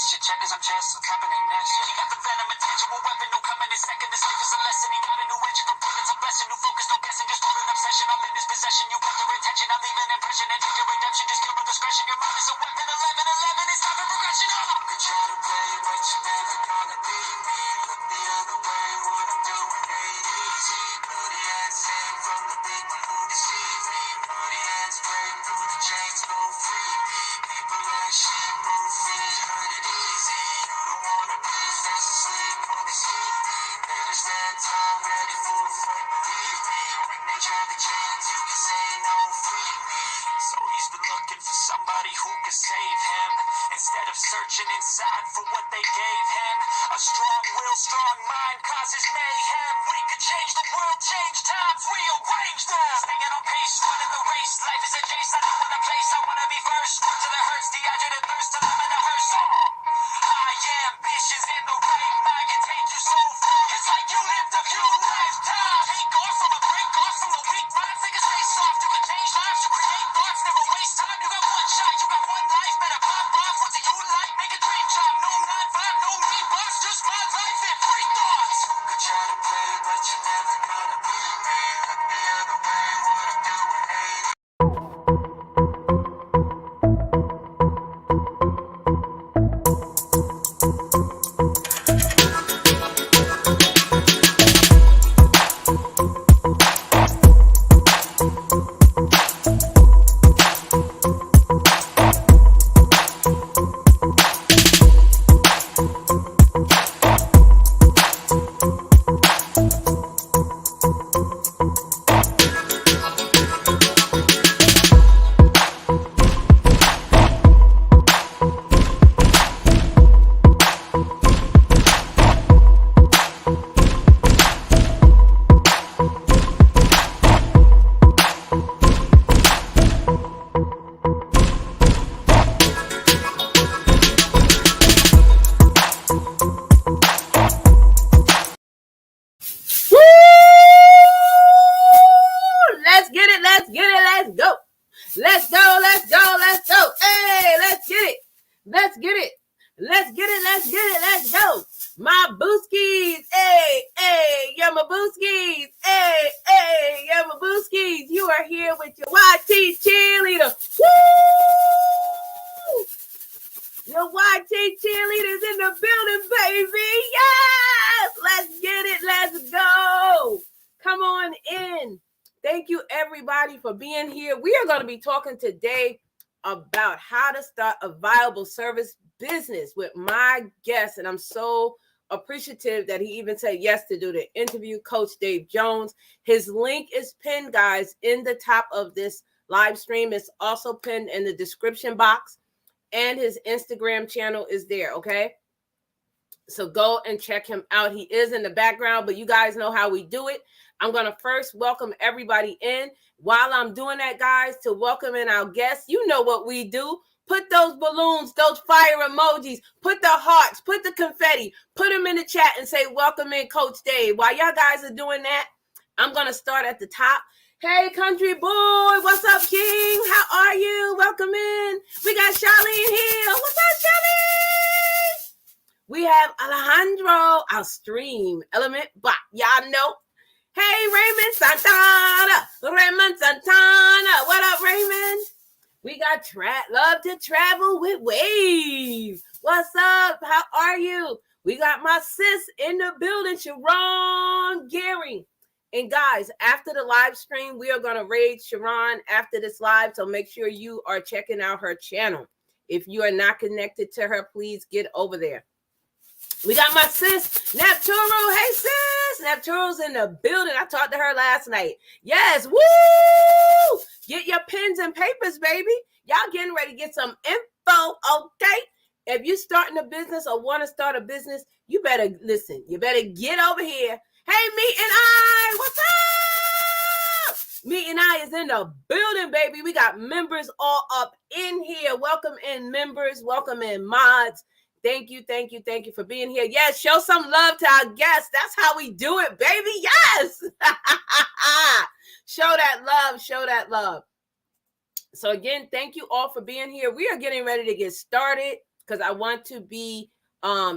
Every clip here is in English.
shit check as I'm just happening next. He got the venom, intangible weapon, no coming in second. This life is a lesson. He got a new engine from bullets, a blessing. New focus, no guessing, just hold an obsession. I'm in his possession. You got the attention, I leave an impression. And take your redemption, just kill with discretion. Your mind is a weapon. 11, it's time for progression. You could try to play, but you're never gonna beat me. Look the other way, what I'm doing ain't easy. Bloody hands sing from the big one who deceived me. Bloody hands break through the chains, go free me. People like sheep move free, heard it easy. You don't wanna be fast asleep when they see me. Better stand tall, ready for a fight, believe me. When they try to change, you can say no, free me. So he's been looking for somebody who can save him, instead of searching inside for what they gave him. A strong will, strong mind causes mayhem. We could change the world, change times, rearrange them. Staying on pace, running the race. Life is a chase, I don't want a place, I wanna be first. Work till it hurts, dehydrated thirst till I'm in a hearse. High ambitions in the right mind can take you so far. It's like you lived a few lifetimes. Take off from a break off from the weak mind. Take a stay soft, you can change lives, you create thoughts, never waste time. You got one shot, you got one life, better pop off. What do you like? Make a dream job. No 9-5, no mean boss, just my life and free thoughts. You could try to play, but you're never gonna beat me. Look the other way, what I'm doing ain't. Let's go. My booskies. Hey, you're my booskies. Hey, you're my booskies. You are here with your YT cheerleader. Woo! Your YT cheerleaders in the building, baby. Yes! Let's get it. Let's go. Come on in. Thank you, everybody, for being here. We are going to be talking today about how to start a viable service business with my guest. And I'm so appreciative that he even said yes to do the interview, Coach Dave Jones. His link is pinned, guys, in the top of this live stream. It's also pinned in the description box, and his Instagram channel is there, okay? So go and check him out. He is in the background, but you guys know how we do it. I'm going to first welcome everybody in. While I'm doing that, guys, to welcome in our guests, you know what we do. Put those balloons, those fire emojis, put the hearts, put the confetti, put them in the chat and say, welcome in, Coach Dave. While y'all guys are doing that, I'm going to start at the top. Hey, country boy, what's up, King? How are you? Welcome in. We got Charlene here. What's up, Charlene? We have Alejandro, our stream element bot. Y'all know. Hey, Raymond Santana. What up, Raymond? We got Love to Travel with Wave. What's up? How are you? We got my sis in the building, Sharon Gehring. And guys, after the live stream, we are going to raid Sharon after this live. So make sure you are checking out her channel. If you are not connected to her, please get over there. We got my sis, Napturo. Hey, sis. Napturo's in the building. I talked to her last night. Yes. Woo! Get your pens and papers, baby. Y'all getting ready to get some info, okay? If you're starting a business or want to start a business, you better listen. You better get over here. Hey, Meet and I. What's up? Meet and I is in the building, baby. We got members all up in here. Welcome in, members. Welcome in, mods. Thank you for being here. Yes, show some love to our guests. That's how we do it, baby. Yes. Show that love. So again, thank you all for being here. We are getting ready to get started. because I want to be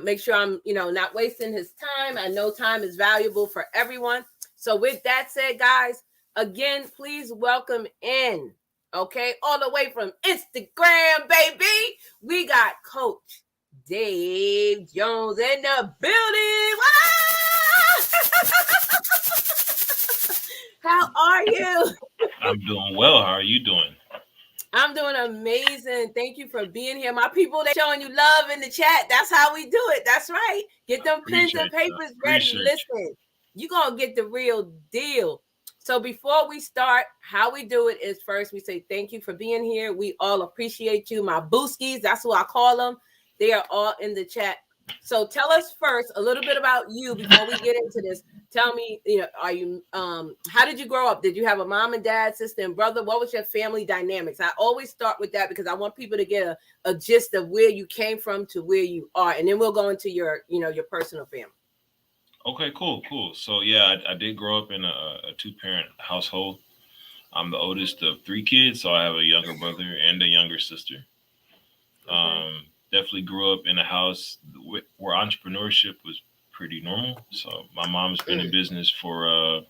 make sure I'm, not wasting his time. I know time is valuable for everyone. So with that said, guys, again, please welcome in, okay, all the way from Instagram, baby, we got Coach Dave Jones in the building. How are you? I'm doing well. How are you doing? I'm doing amazing. Thank you for being here. My people, they showing you love in the chat. That's how we do it. That's right. Get them pens and papers ready. Listen, you're going to get the real deal. So before we start, how we do it is first we say thank you for being here. We all appreciate you. My booskies, that's who I call them. They are all in the chat. So tell us first a little bit about you before we get into this. Tell me, are you how did you grow up? Did you have a mom and dad, sister and brother? What was your family dynamics? I always start with that because I want people to get a gist of where you came from to where you are, and then we'll go into your personal family. Okay, cool. So yeah, I did grow up in a two-parent household. I'm the oldest of three kids, so I have a younger brother and a younger sister. Okay. Definitely grew up in a house where entrepreneurship was pretty normal. So my mom's been in business for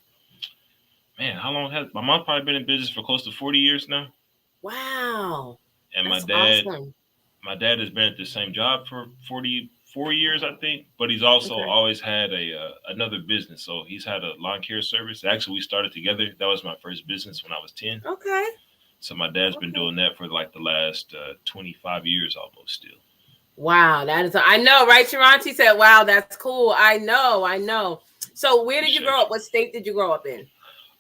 how long has my mom probably been in business for close to 40 years now? Wow. And that's awesome. My dad has been at the same job for 44 years, I think, but he's also always had another business. So he's had a lawn care service. Actually, we started together. That was my first business when I was 10. Okay. So my dad's been doing that for like the last 25 years almost still. Wow, that is, I know, right, Sharonti said, wow, that's cool. I know. So where did you grow up? What state did you grow up in?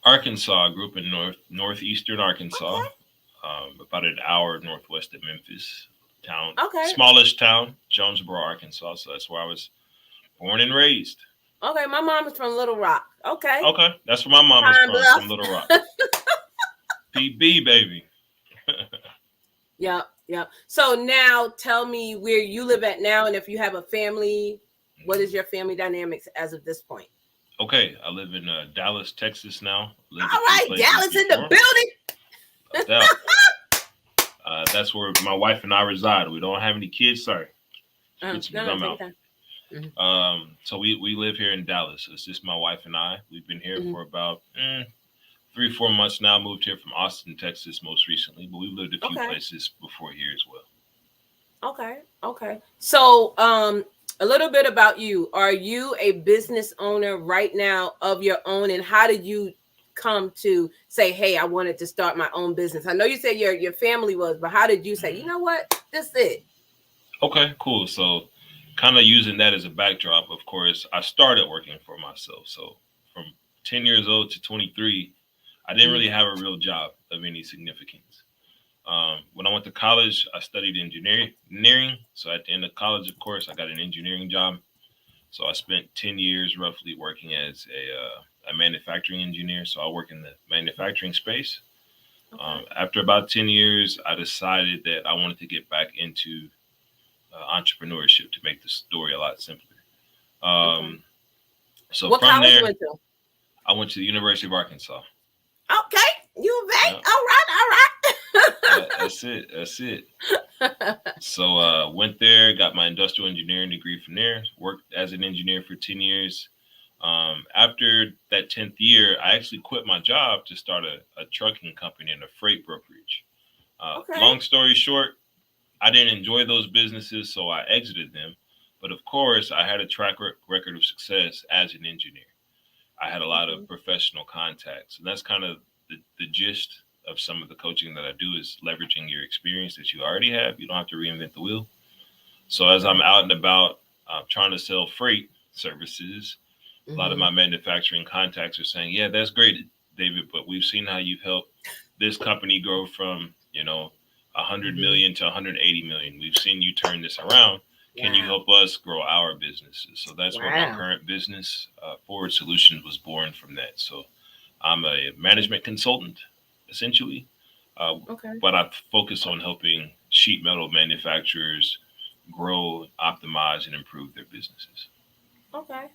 Arkansas. I grew up in northeastern Arkansas, about an hour northwest of Memphis town. Okay. Smallest town, Jonesboro, Arkansas. So that's where I was born and raised. Okay, my mom is from Little Rock. Okay, that's where my mom is from Little Rock. PB, baby. Yep. So now tell me where you live at now, and if you have a family, what is your family dynamics as of this point? Okay, I live in Dallas, Texas now. All right, Dallas in the building. No doubt. That's where my wife and I reside. We don't have any kids. Sorry. So we live here in Dallas. It's just my wife and I. We've been here for about 3-4 months now. Moved here from Austin, Texas, most recently, but we've lived a few places before here as well. Okay. So, a little bit about you. Are you a business owner right now of your own, and how did you come to say, "Hey, I wanted to start my own business"? I know you said your family was, but how did you say, "You know what, this is it"? Okay, cool. So, kind of using that as a backdrop, of course, I started working for myself. So, from 10 years old to 23. I didn't really have a real job of any significance. When I went to college, I studied engineering. So at the end of college, of course, I got an engineering job. So I spent 10 years roughly working as a manufacturing engineer. So I work in the manufacturing space. After about 10 years, I decided that I wanted to get back into entrepreneurship to make the story a lot simpler. So what from there, went to? I went to the University of Arkansas. Okay, you right. Yep. All right. That's it. So went there, got my industrial engineering degree from there, worked as an engineer for 10 years. After that 10th year, I actually quit my job to start a trucking company and a freight brokerage. Long story short, I didn't enjoy those businesses, so I exited them. But of course, I had a track record of success as an engineer. I had a lot of professional contacts, and that's kind of the gist of some of the coaching that I do is leveraging your experience that you already have. You don't have to reinvent the wheel. So as I'm out and about trying to sell freight services, a lot of my manufacturing contacts are saying, yeah, that's great, David, but we've seen how you've helped this company grow from, 100 million to 180 million. We've seen you turn this around. Can you help us grow our businesses? So that's where my current business, Forward Solutions, was born from that. So I'm a management consultant, essentially, but I focus on helping sheet metal manufacturers grow, optimize, and improve their businesses. Okay.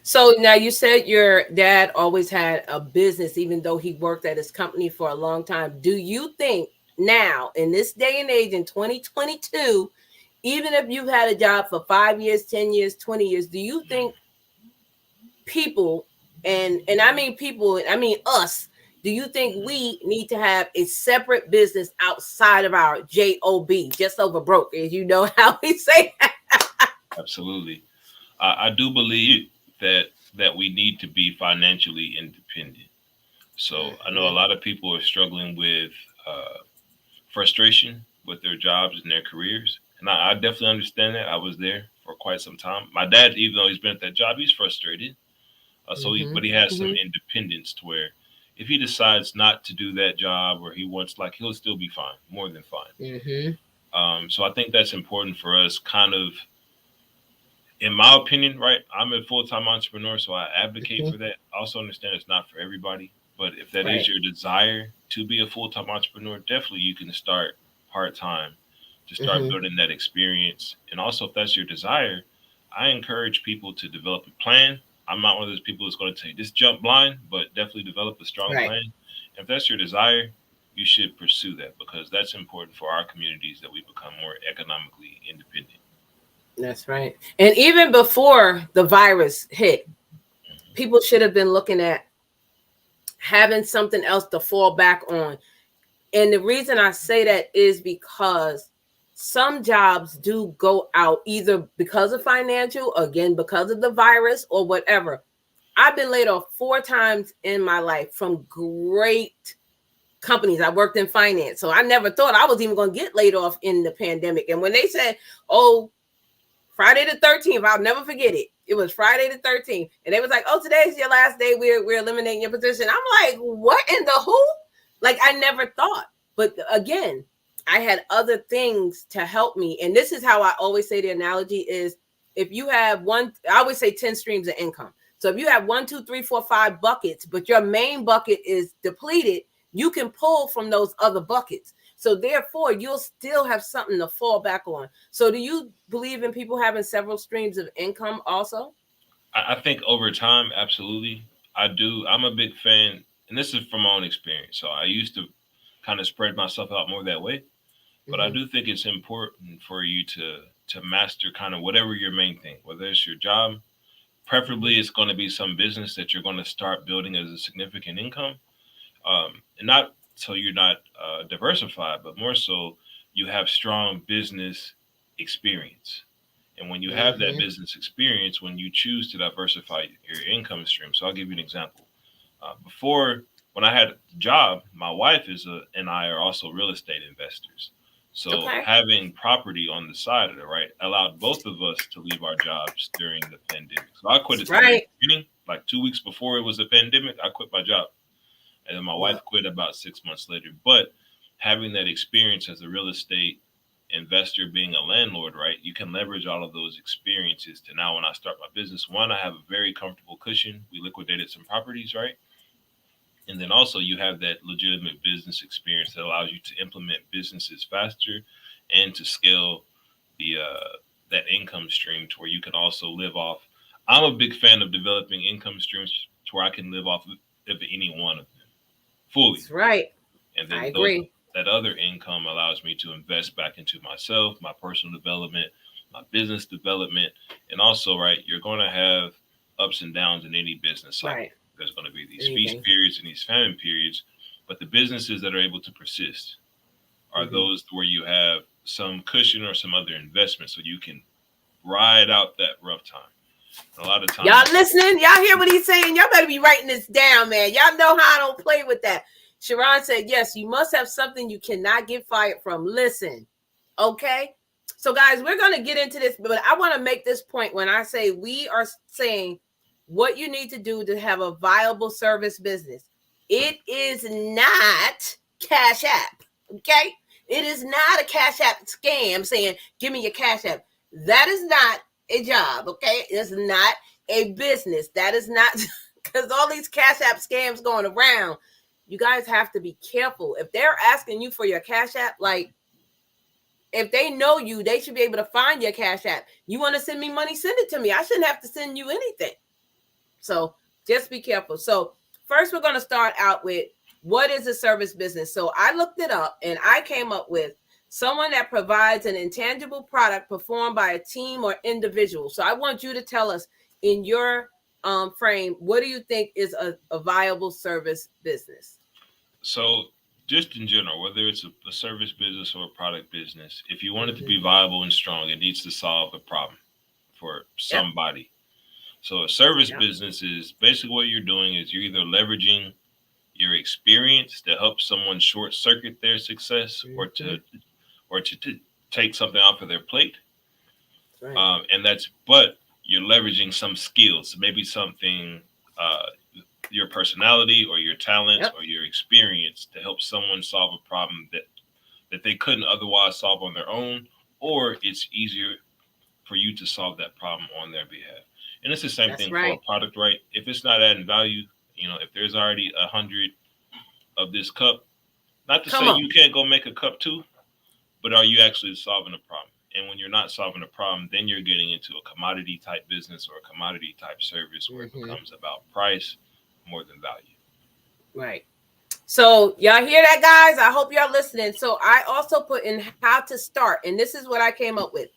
So now you said your dad always had a business, even though he worked at his company for a long time. Do you think now, in this day and age, in 2022, even if you've had a job for 5 years, 10 years, 20 years, do you think people, and I mean people, I mean us, do you think we need to have a separate business outside of our job, just over broke, as you know how we say that? Absolutely. I do believe that we need to be financially independent. So I know a lot of people are struggling with frustration with their jobs and their careers. And I definitely understand that. I was there for quite some time. My dad, even though he's been at that job, he's frustrated. But he has some independence to where if he decides not to do that job or he wants, like, he'll still be fine, more than fine. So I think that's important for us, kind of, in my opinion, right? I'm a full-time entrepreneur, so I advocate for that. I also understand it's not for everybody, but if that is your desire to be a full-time entrepreneur, definitely you can start part-time to start building that experience. And also, if that's your desire, I encourage people to develop a plan. I'm not one of those people that's going to take just jump blind, but definitely develop a strong plan. If that's your desire, you should pursue that, because that's important for our communities, that we become more economically independent. That's right. And even before the virus hit, people should have been looking at having something else to fall back on. And the reason I say that is because some jobs do go out either because of financial, again, because of the virus or whatever. I've been laid off 4 times in my life from great companies. I worked in finance, so I never thought I was even going to get laid off in the pandemic. And when they said, oh, Friday the 13th, I'll never forget it. It was Friday the 13th. And they was like, oh, today's your last day. We're eliminating your position. I'm like, what in the who? Like, I never thought. But again, I had other things to help me. And this is how I always say the analogy is, if you have I always say 10 streams of income. So if you have 1, 2, 3, 4, 5 buckets, but your main bucket is depleted, you can pull from those other buckets. So therefore, you'll still have something to fall back on. So do you believe in people having several streams of income also? I think over time, absolutely. I do. I'm a big fan, and this is from my own experience. So I used to kind of spread myself out more that way. But I do think it's important for you to master kind of whatever your main thing, whether it's your job. Preferably, it's going to be some business that you're going to start building as a significant income. And not so you're not diversified, but more so you have strong business experience. And when you have that business experience, when you choose to diversify your income stream. So I'll give you an example. Before, when I had a job, my wife and I are also real estate investors. So having property on the side of it, right, allowed both of us to leave our jobs during the pandemic. So I quit at the beginning, like 2 weeks before it was a pandemic, I quit my job. And then my wife quit about 6 months later. But having that experience as a real estate investor, being a landlord, right, you can leverage all of those experiences to now when I start my business. One, I have a very comfortable cushion. We liquidated some properties, right? And then also you have that legitimate business experience that allows you to implement businesses faster and to scale the that income stream to where you can also live off. I'm a big fan of developing income streams to where I can live off of any one of them fully. That's right. And then I agree. That other income allows me to invest back into myself, my personal development, my business development. And also, right, you're going to have ups and downs in any business cycle. Right. There's going to be these feast periods and these famine periods, but the businesses that are able to persist are those where you have some cushion or some other investment so you can ride out that rough time. And a lot of times, y'all listening? Y'all hear what he's saying? Y'all better be writing this down, man. Y'all know how I don't play with that. Sharon said, yes, you must have something you cannot get fired from. Listen, okay? So, guys, we're going to get into this, but I want to make this point when I say we are saying what you need to do to have a viable service business. It is not Cash App, okay? It is not a Cash App scam saying, give me your Cash App. That is not a job, okay? It's not a business. That is not, because all these Cash App scams going around, you guys have to be careful. If they're asking you for your Cash App, like, if they know you, they should be able to find your Cash App. You want to send me money, send it to me. I shouldn't have to send you anything. So just be careful. So first, we're going to start out with what is a service business. So I looked it up and I came up with Someone that provides an intangible product performed by a team or individual. So I want you to tell us in your frame, what do you think is a viable service business? So just in general, whether it's a service business or a product business, if you want it to be viable and strong, it needs to solve a problem for somebody. So a service business is basically what you're doing is you're either leveraging your experience to help someone short circuit their success or to take something off of their plate. Right. But you're leveraging some skills, maybe something, your personality or your talents or your experience to help someone solve a problem that they couldn't otherwise solve on their own, or it's easier for you to solve that problem on their behalf. And it's the same thing for a product, right? If it's not adding value, if there's already 100 of this cup, not to say you can't go make a cup too, but are you actually solving a problem? And when you're not solving a problem, then you're getting into a commodity type business or a commodity type service where it becomes about price more than value. Right. So y'all hear that, guys? I hope y'all listening. So I also put in how to start, and this is what I came up with.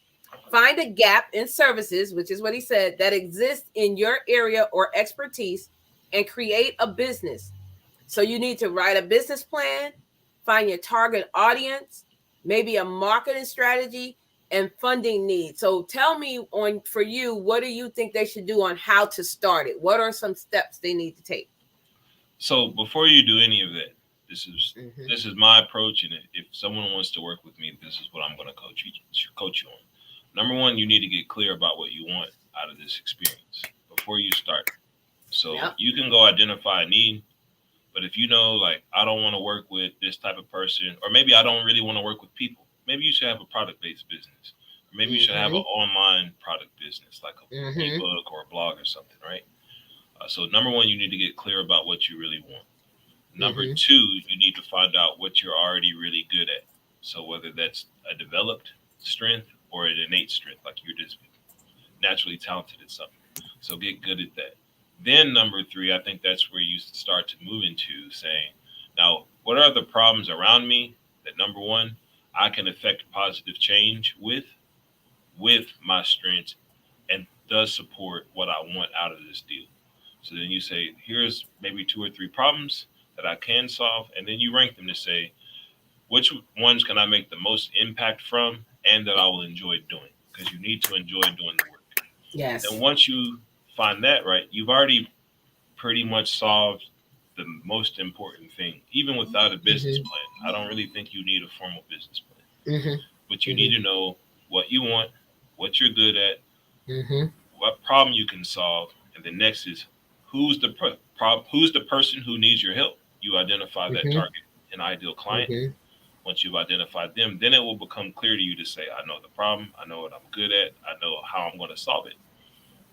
Find a gap in services, which is what he said, that exists in your area or expertise, and create a business. So you need to write a business plan, find your target audience, maybe a marketing strategy, and funding needs. So tell me for you, what do you think they should do on how to start it? What are some steps they need to take? So before you do any of that, this is my approach, and if someone wants to work with me, this is what I'm going to coach you on. Number one, you need to get clear about what you want out of this experience before you start. So you can go identify a need, but if you know, like, I don't want to work with this type of person, or maybe I don't really want to work with people, maybe you should have a product-based business. Or maybe you should have an online product business, like a ebook or a blog or something, right? So number one, you need to get clear about what you really want. Number two, you need to find out what you're already really good at. So whether that's a developed strength or an innate strength, like you're just naturally talented at something. So get good at that. Then number three, I think that's where you start to move into saying, now, what are the problems around me that, number one, I can affect positive change with my strengths and does support what I want out of this deal. So then you say, here's maybe 2 or 3 problems that I can solve. And then you rank them to say, which ones can I make the most impact from and that I will enjoy doing? Because you need to enjoy doing the work. Yes. And once you find that right, you've already pretty much solved the most important thing, even without a business plan. I don't really think you need a formal business plan. But you need to know what you want, what you're good at, what problem you can solve. And the next is, who's the person who needs your help? You identify that target and ideal client. Once you've identified them, then it will become clear to you to say, I know the problem, I know what I'm good at, I know how I'm going to solve it.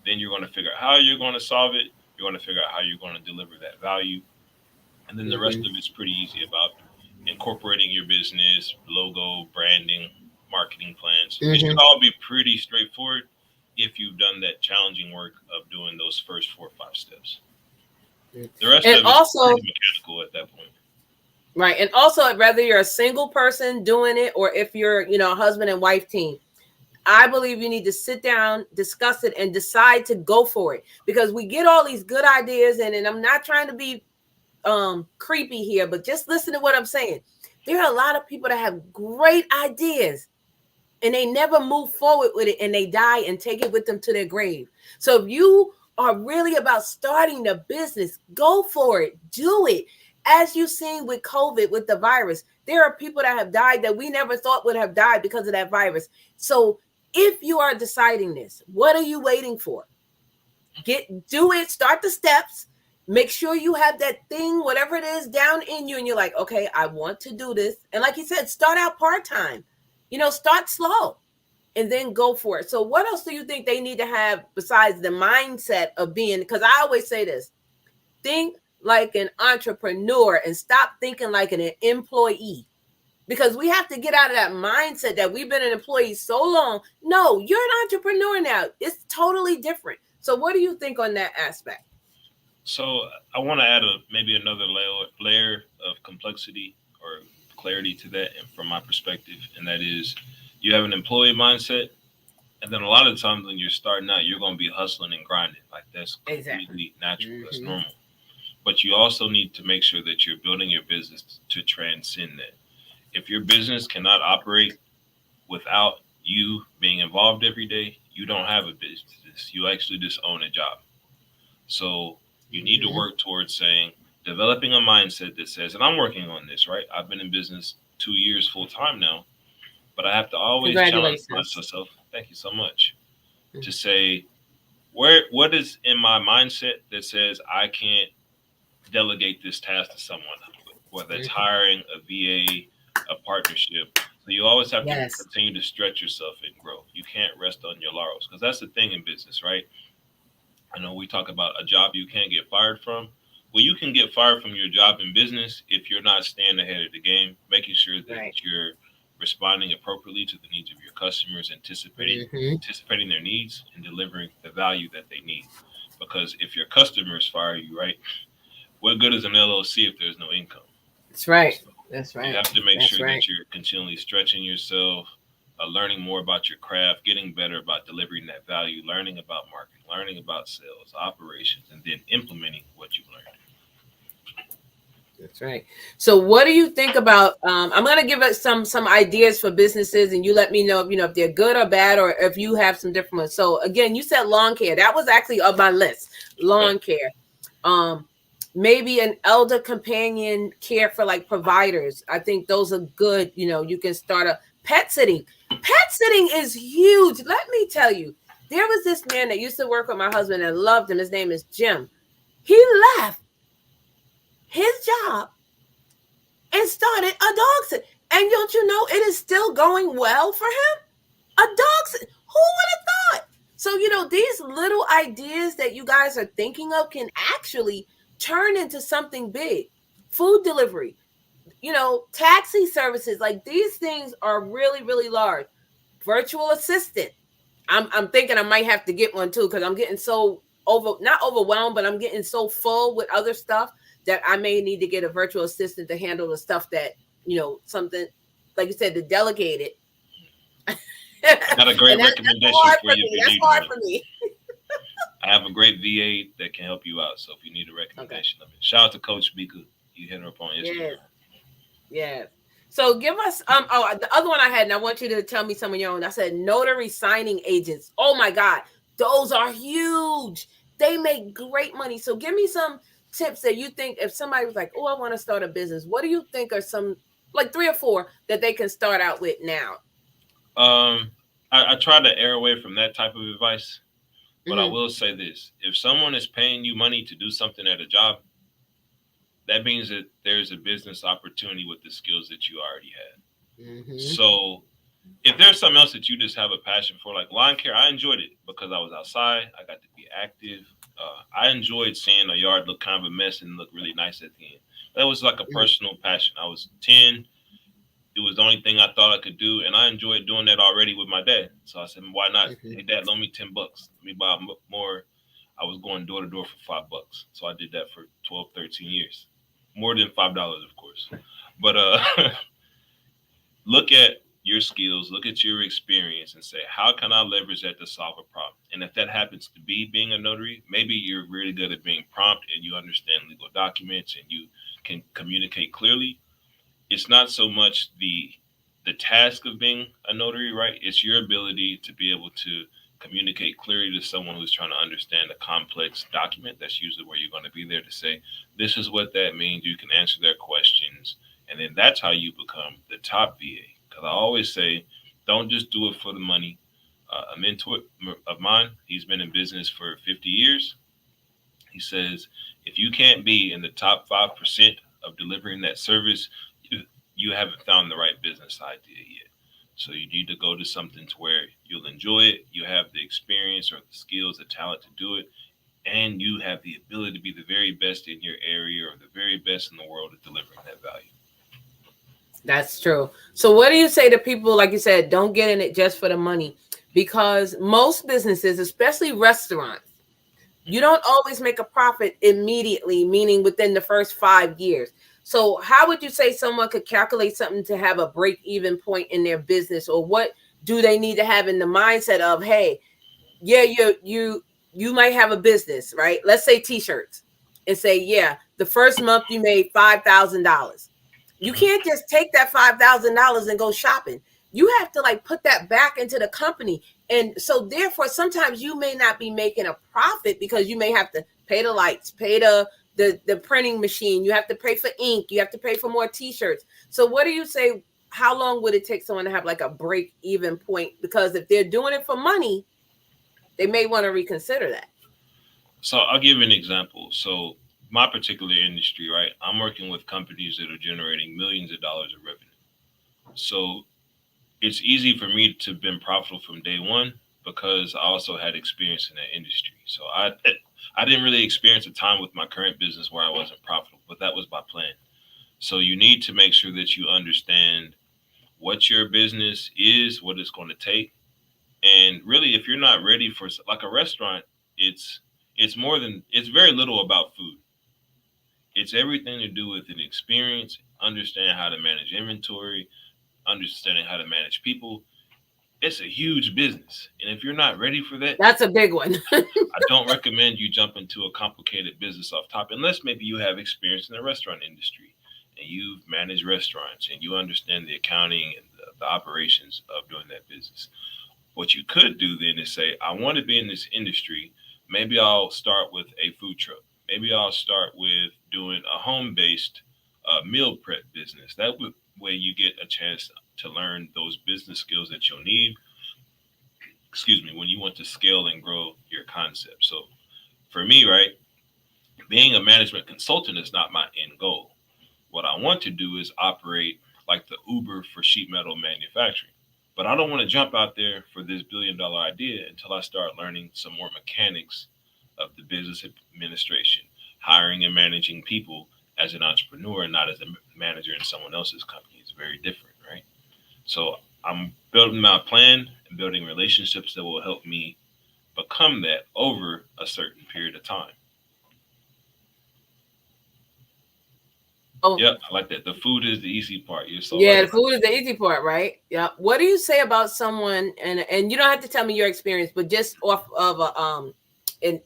Then you're going to figure out how you're going to solve it. You're going to figure out how you're going to deliver that value. And then the rest of it's pretty easy about incorporating your business, logo, branding, marketing plans. It should all be pretty straightforward if you've done that challenging work of doing those first 4 or 5 steps. The rest of it is pretty mechanical at that point. Right. And also, whether you're a single person doing it or if you're, a husband and wife team, I believe you need to sit down, discuss it, and decide to go for it. Because we get all these good ideas, and I'm not trying to be creepy here, but just listen to what I'm saying. There are a lot of people that have great ideas, and they never move forward with it, and they die and take it with them to their grave. So if you are really about starting the business, go for it. Do it. As you've seen with COVID, with the virus, there are people that have died that we never thought would have died because of that virus. So if you are deciding this, what are you waiting for? Do it, start the steps, make sure you have that thing, whatever it is down in you. And you're like, okay, I want to do this. And like you said, start out part-time, start slow and then go for it. So what else do you think they need to have besides the mindset of being, because I always say this, think like an entrepreneur and stop thinking like an employee, because we have to get out of that mindset that we've been an employee so long. No, you're an entrepreneur now. It's totally different. So what do you think on that aspect? So I want to add maybe another layer of complexity or clarity to that, and from my perspective, and that is, you have an employee mindset, and then a lot of times when you're starting out, you're going to be hustling and grinding. Like that's completely natural. That's normal. But you also need to make sure that you're building your business to transcend that. If your business cannot operate without you being involved every day, you don't have a business. You actually just own a job. So you need to work towards developing a mindset that says, and I'm working on this, right? I've been in business 2 years full time now, but I have to always challenge myself. Thank you so much. To say, what is in my mindset that says I can't delegate this task to someone, whether it's hiring a VA, a partnership. So you always have to continue to stretch yourself and grow. You can't rest on your laurels, because that's the thing in business, right? I know we talk about a job you can't get fired from. Well, you can get fired from your job in business if you're not staying ahead of the game, making sure that you're responding appropriately to the needs of your customers, anticipating their needs, and delivering the value that they need. Because if your customers fire you, right, what good is an LLC if there's no income? That's right. So that's right. You have to make sure that you're continually stretching yourself, learning more about your craft, getting better about delivering that value, learning about marketing, learning about sales, operations, and then implementing what you've learned. That's right. So what do you think about, I'm going to give us some ideas for businesses, and you let me know, if they're good or bad, or if you have some different ones. So again, you said lawn care. That was actually on my list, lawn care. Maybe an elder companion care for like providers. I think those are good. You can start a pet sitting. Pet sitting is huge. Let me tell you, there was this man that used to work with my husband and loved him. His name is Jim. He left his job and started a dog sit. And don't you know, it is still going well for him? A dog sit. Who would have thought? So, these little ideas that you guys are thinking of can actually turn into something big. Food delivery, taxi services, like these things are really, really large. Virtual assistant. I'm thinking I might have to get one too, because I'm getting so not overwhelmed, but I'm getting so full with other stuff that I may need to get a virtual assistant to handle the stuff that, something, like you said, to delegate it. Got a great recommendation for you. That's hard for me. I have a great VA that can help you out. So if you need a recommendation of it, shout out to Coach Mika. You hit her up on Instagram. Yes. So give us the other one I had, and I want you to tell me some of your own. I said notary signing agents. Oh my God, those are huge. They make great money. So give me some tips that you think, if somebody was like, oh, I want to start a business, what do you think are some, like 3 or 4 that they can start out with now? I try to err away from that type of advice, but I will say this: if someone is paying you money to do something at a job, that means that there's a business opportunity with the skills that you already had. So if there's something else that you just have a passion for, like lawn care, I enjoyed it because I was outside. I got to be active. I enjoyed seeing a yard look kind of a mess and look really nice at the end. That was like a personal passion. I was 10. It was the only thing I thought I could do, and I enjoyed doing that already with my dad. So I said, why not? Hey, Dad, loan me $10. Let me buy more. I was going door to door for $5. So I did that for 12, 13 years. More than $5, of course. But look at your skills, look at your experience, and say, how can I leverage that to solve a problem? And if that happens to be being a notary, maybe you're really good at being prompt and you understand legal documents and you can communicate clearly. It's not so much the task of being a notary, right? It's your ability to be able to communicate clearly to someone who's trying to understand a complex document. That's usually where you're going to be there to say, this is what that means. You can answer their questions. And then that's how you become the top VA. Because I always say, don't just do it for the money. A mentor of mine, he's been in business for 50 years. He says, if you can't be in the top 5% of delivering that service, you haven't found the right business idea yet. So you need to go to something to where you'll enjoy it. You have the experience or the skills, the talent to do it. And you have the ability to be the very best in your area or the very best in the world at delivering that value. That's true. So what do you say to people, like you said, don't get in it just for the money? Because most businesses, especially restaurants, you don't always make a profit immediately, meaning within the first 5 years. So how would you say someone could calculate something to have a break even point in their business, or what do they need to have in the mindset of, hey, yeah, you might have a business, right? Let's say t-shirts, and say, yeah, the first month you made $5,000. You can't just take that $5,000 and go shopping. You have to like put that back into the company. And so therefore, sometimes you may not be making a profit because you may have to pay the lights, pay the printing machine, you have to pay for ink, you have to pay for more t-shirts. So what do you say? How long would it take someone to have like a break even point? Because if they're doing it for money, they may want to reconsider that. So I'll give you an example. So my particular industry, right? I'm working with companies that are generating millions of dollars of revenue. So it's easy for me to have been profitable from day one because I also had experience in that industry. So I didn't really experience a time with my current business where I wasn't profitable, but that was my plan. So you need to make sure that you understand what your business is, what it's going to take. And really, if you're not ready for like a restaurant, it's more than, it's very little about food. It's everything to do with an experience, understand how to manage inventory, understanding how to manage people. It's a huge business. And if you're not ready for that, That's a big one. I don't recommend you jump into a complicated business off top, unless maybe you have experience in the restaurant industry and you've managed restaurants and you understand the accounting and the operations of doing that business. What you could do then is say, I want to be in this industry. Maybe I'll start with a food truck. Maybe I'll start with doing a home-based meal prep business. That way you get a chance to learn those business skills that you'll need, when you want to scale and grow your concept. So for me, right, being a management consultant is not my end goal. What I want to do is operate like the Uber for sheet metal manufacturing. But I don't want to jump out there for this $1 billion idea until I start learning some more mechanics of the business administration, hiring and managing people as an entrepreneur and not as a manager in someone else's company. It's very different, right? So I'm building my plan and building relationships that will help me become that over a certain period of time. Oh, Yep, I like that. The food is the easy part. You're so yeah, right. the food is the easy part, right? Yeah. What do you say about someone, and you don't have to tell me your experience, but just off of a and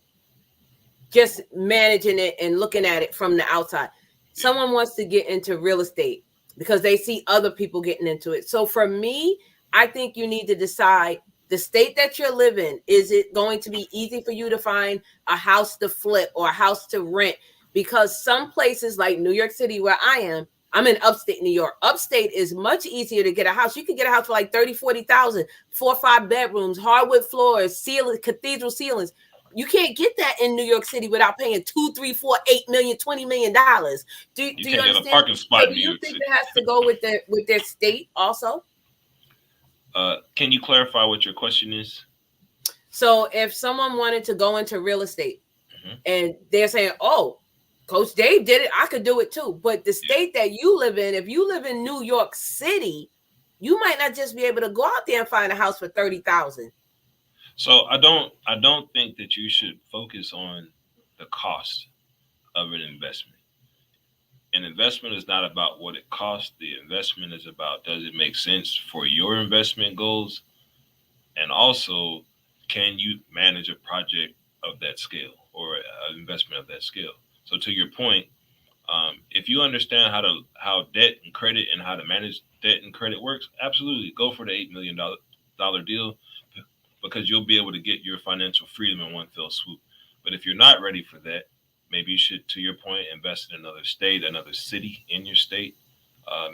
just managing it and looking at it from the outside. Someone wants to get into real estate because they see other people getting into it. So for me, I think you need to decide the state that you're living. Is it going to be easy for you to find a house to flip or a house to rent? Because some places like New York City, where I am, I'm in upstate New York. Upstate is much easier to get a house. You can get a house for like 30, 40,000, 4 or 5 bedrooms, hardwood floors, ceiling, cathedral ceilings. You can't get that in New York City without paying 2, 3, 4, 8 million, $20 million. Do You you can't get a understand? parking spot So in do New you York think City. it has to go with their state also? Can you clarify what your question is? So if someone wanted to go into real estate and they're saying, oh, Coach Dave did it, I could do it too. But the state that you live in, if you live in New York City, you might not just be able to go out there and find a house for 30,000. So I don't think that you should focus on the cost of an investment. An investment is not about what it costs. The investment is about, does it make sense for your investment goals? And also, can you manage a project of that scale or an investment of that scale? So to your point, if you understand how debt and credit and how to manage debt and credit works, absolutely go for the $8 million deal, because you'll be able to get your financial freedom in one fell swoop. But if you're not ready for that, maybe you should, to your point, invest in another state, another city in your state.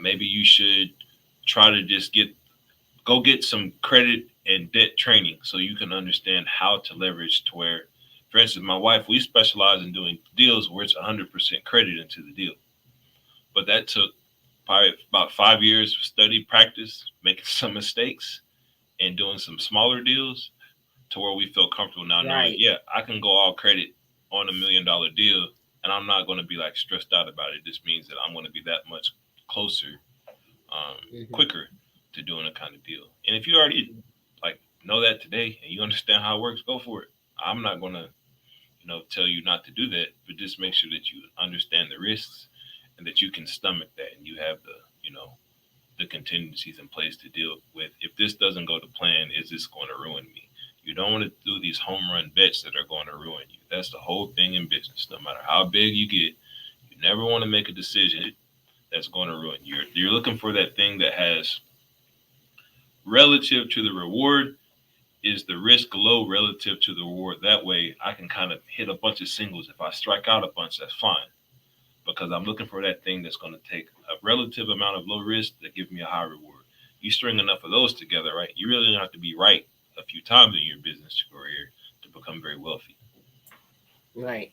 Maybe you should try to just go get some credit and debt training so you can understand how to leverage to where, for instance, my wife, we specialize in doing deals where it's 100% credit into the deal. But that took probably about 5 years of study, practice, making some mistakes, and doing some smaller deals to where we feel comfortable now knowing, yeah, I can go all credit on $1 million deal and I'm not going to be like stressed out about it. This means that I'm going to be that much closer, quicker to doing a kind of deal. And if you already like know that today and you understand how it works, go for it. I'm not going to, tell you not to do that, but just make sure that you understand the risks and that you can stomach that, and you have the contingencies in place to deal with. If this doesn't go to plan, is this going to ruin me? You don't want to do these home run bets that are going to ruin you. That's the whole thing in business. No matter how big you get, you never want to make a decision that's going to ruin you. You're looking for that thing that has, relative to the reward, is the risk low relative to the reward. That way I can kind of hit a bunch of singles. If I strike out a bunch, that's fine, because I'm looking for that thing that's going to take a relative amount of low risk that give me a high reward. You string enough of those together, right? You really don't have to be right a few times in your business career to become very wealthy. Right.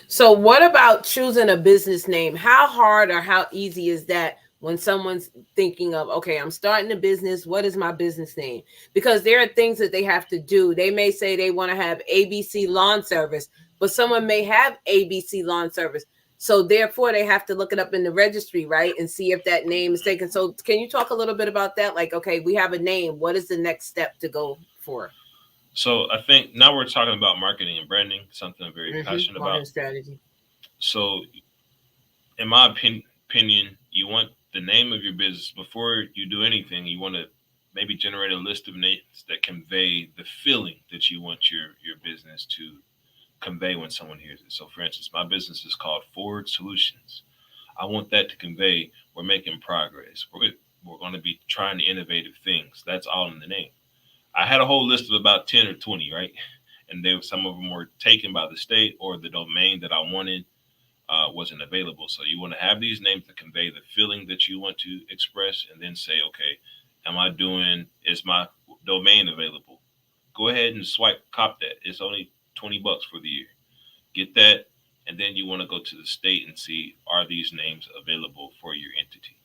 So what about choosing a business name? How hard or how easy is that when someone's thinking of, okay, I'm starting a business, what is my business name? Because there are things that they have to do. They may say they want to have ABC Lawn Service, but someone may have ABC Lawn Service. So therefore they have to look it up in the registry, right? And see if that name is taken. So can you talk a little bit about that? Like, okay, we have a name. What is the next step to go for? So I think now we're talking about marketing and branding, something I'm very passionate about. Strategy. So in my opinion, you want the name of your business before you do anything. You want to maybe generate a list of names that convey the feeling that you want your business to convey when someone hears it. So for instance, my business is called Forward Solutions. I want that to convey we're making progress. We're going to be trying innovative things. That's all in the name. I had a whole list of about 10 or 20, right? And some of them were taken by the state, or the domain that I wanted wasn't available. So you want to have these names that convey the feeling that you want to express, and then say, okay, is my domain available? Go ahead and cop that. It's only $20 for the year. Get that. And then you want to go to the state and see, are these names available for your entity?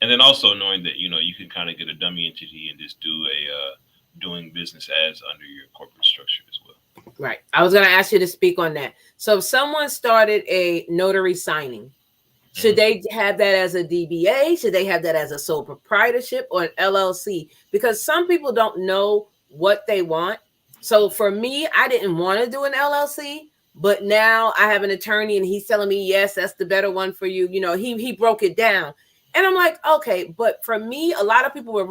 And then also knowing that, you can kind of get a dummy entity and just do a doing business as under your corporate structure as well. Right. I was going to ask you to speak on that. So if someone started a notary signing, should they have that as a DBA? Should they have that as a sole proprietorship or an LLC? Because some people don't know what they want. So for me, I didn't want to do an LLC, but now I have an attorney and he's telling me, yes, that's the better one for you. He broke it down. And I'm like, okay, but for me, a lot of people were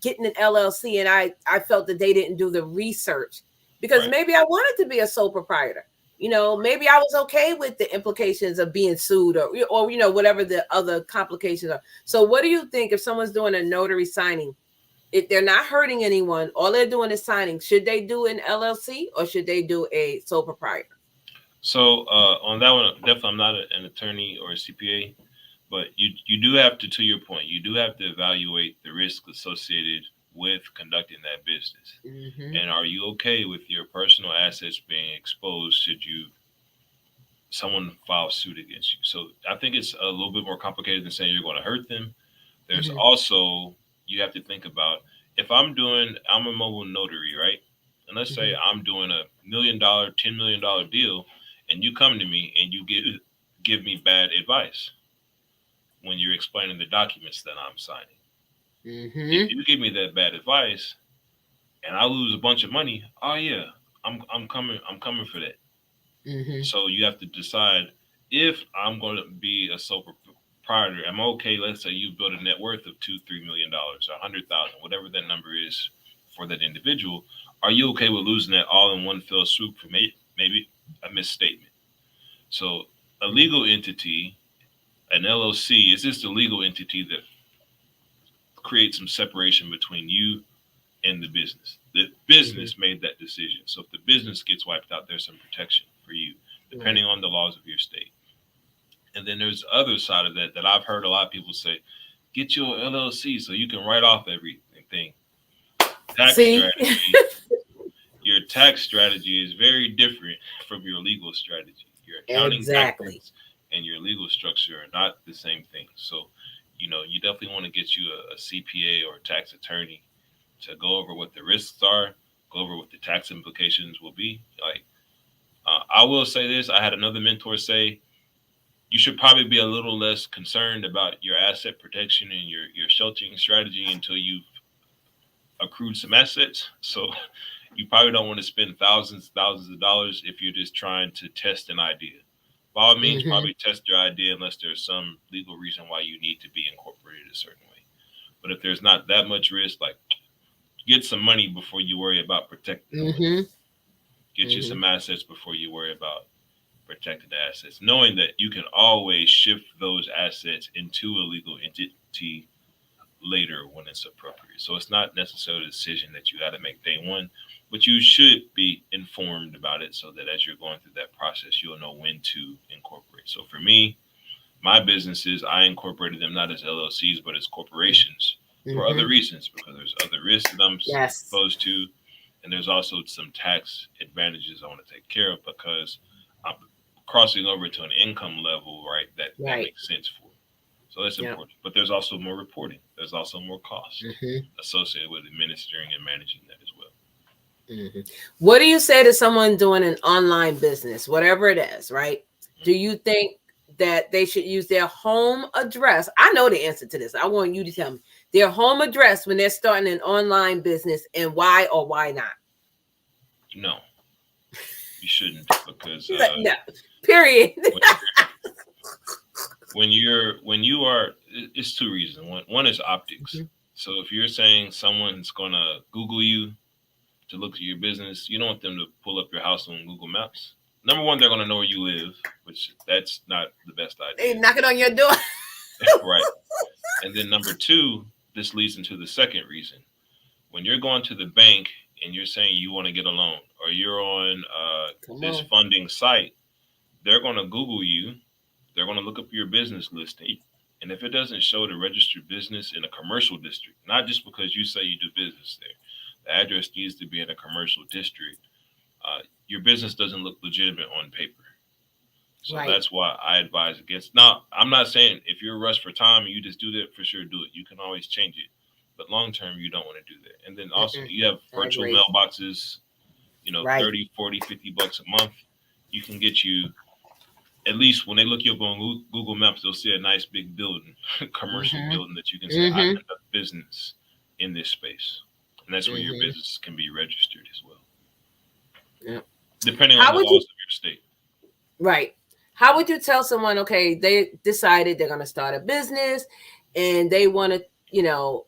getting an LLC, and I felt that they didn't do the research, because maybe I wanted to be a sole proprietor. Maybe I was okay with the implications of being sued or whatever the other complications are. So what do you think if someone's doing a notary signing? If they're not hurting anyone, all they're doing is signing, should they do an LLC or should they do a sole proprietor? So on that one, definitely I'm not an attorney or a CPA. But you do have to your point, you do have to evaluate the risk associated with conducting that business. Mm-hmm. And are you okay with your personal assets being exposed should someone file suit against you? So I think it's a little bit more complicated than saying you're going to hurt them. There's also, you have to think about, if I'm a mobile notary, right? And let's say I'm doing a $1 million, $10 million deal, and you come to me and you give me bad advice when you're explaining the documents that I'm signing. Mm-hmm. If you give me that bad advice and I lose a bunch of money, oh yeah, I'm coming for that. Mm-hmm. So you have to decide, if I'm going to be a sole proprietor, I'm okay. Let's say you build a net worth of $2-3 million or 100,000, whatever that number is for that individual. Are you okay with losing that all in one fell swoop for maybe a misstatement? So a legal entity, an LLC, is just a legal entity that creates some separation between you and the business. The business made that decision. So if the business gets wiped out, there's some protection for you, depending on the laws of your state. And then there's the other side of that I've heard a lot of people say, get your LLC so you can write off everything. Strategy. Your tax strategy is very different from your legal strategy. Your accounting tactics and your legal structure are not the same thing. So, you definitely want to get you a CPA or a tax attorney to go over what the risks are, go over what the tax implications will be. I will say this, I had another mentor say, you should probably be a little less concerned about your asset protection and your sheltering strategy until you've accrued some assets. So you probably don't want to spend thousands of dollars if you're just trying to test an idea. By all means, Mhm. probably test your idea unless there's some legal reason why you need to be incorporated a certain way. But if there's not that much risk, like get some money before you worry about protecting the money. Mhm. Get you Mhm. some assets before you worry about protecting the assets. Knowing that you can always shift those assets into a legal entity later when it's appropriate. So it's not necessarily a decision that you got to make day one, but you should be informed about it so that as you're going through that process, you'll know when to incorporate. So for me, my businesses, I incorporated them not as LLCs, but as corporations for other Mhm. reasons, because there's other risks that I'm Yes. exposed to. And there's also some tax advantages I want to take care of because I'm crossing over to an income level, right? That Right. makes sense for. So that's Yep. important. But there's also more reporting. There's also more cost Mhm. associated with administering and managing that as well. Mhm. What do you say to someone doing an online business, whatever it is, right? Do you think that they should use their home address? I know the answer to this. I want you to tell me their home address when they're starting an online business and why or why not. No, you shouldn't because No, period. when you are, it's two reasons. One is optics. Mhm. So if you're saying someone's gonna Google you to look at your business, you don't want them to pull up your house on Google Maps. Number one, they're gonna know where you live, which that's not the best They idea. knocking on your door. Right. And then number two, this leads into the second reason. When you're going to the bank and you're saying you want to get a loan or you're on Come this on. funding site, they're going to Google you. They're going to look up your business listing. And if it doesn't show the registered business in a commercial district, not just because you say you do business there, the address needs to be in a commercial district. Your business doesn't look legitimate on paper. So Right. that's why I advise against. Now, I'm not saying if you're rushed for time and you just do that, for sure do it. You can always change it. But long term, you don't want to do that. And then also, Mm-mm. you have I virtual agree. mailboxes, Right. 30, 40, $50 a month. You can get you, at least when they look you up on Google Maps, they'll see a nice big building, commercial Mhm. building that you can say, I Mhm. conduct business in this space. And that's where your Mhm. business can be registered as well, Yeah. depending on How the would you? laws of your state. Right. How would you tell someone, okay, they decided they're going to start a business and they want to,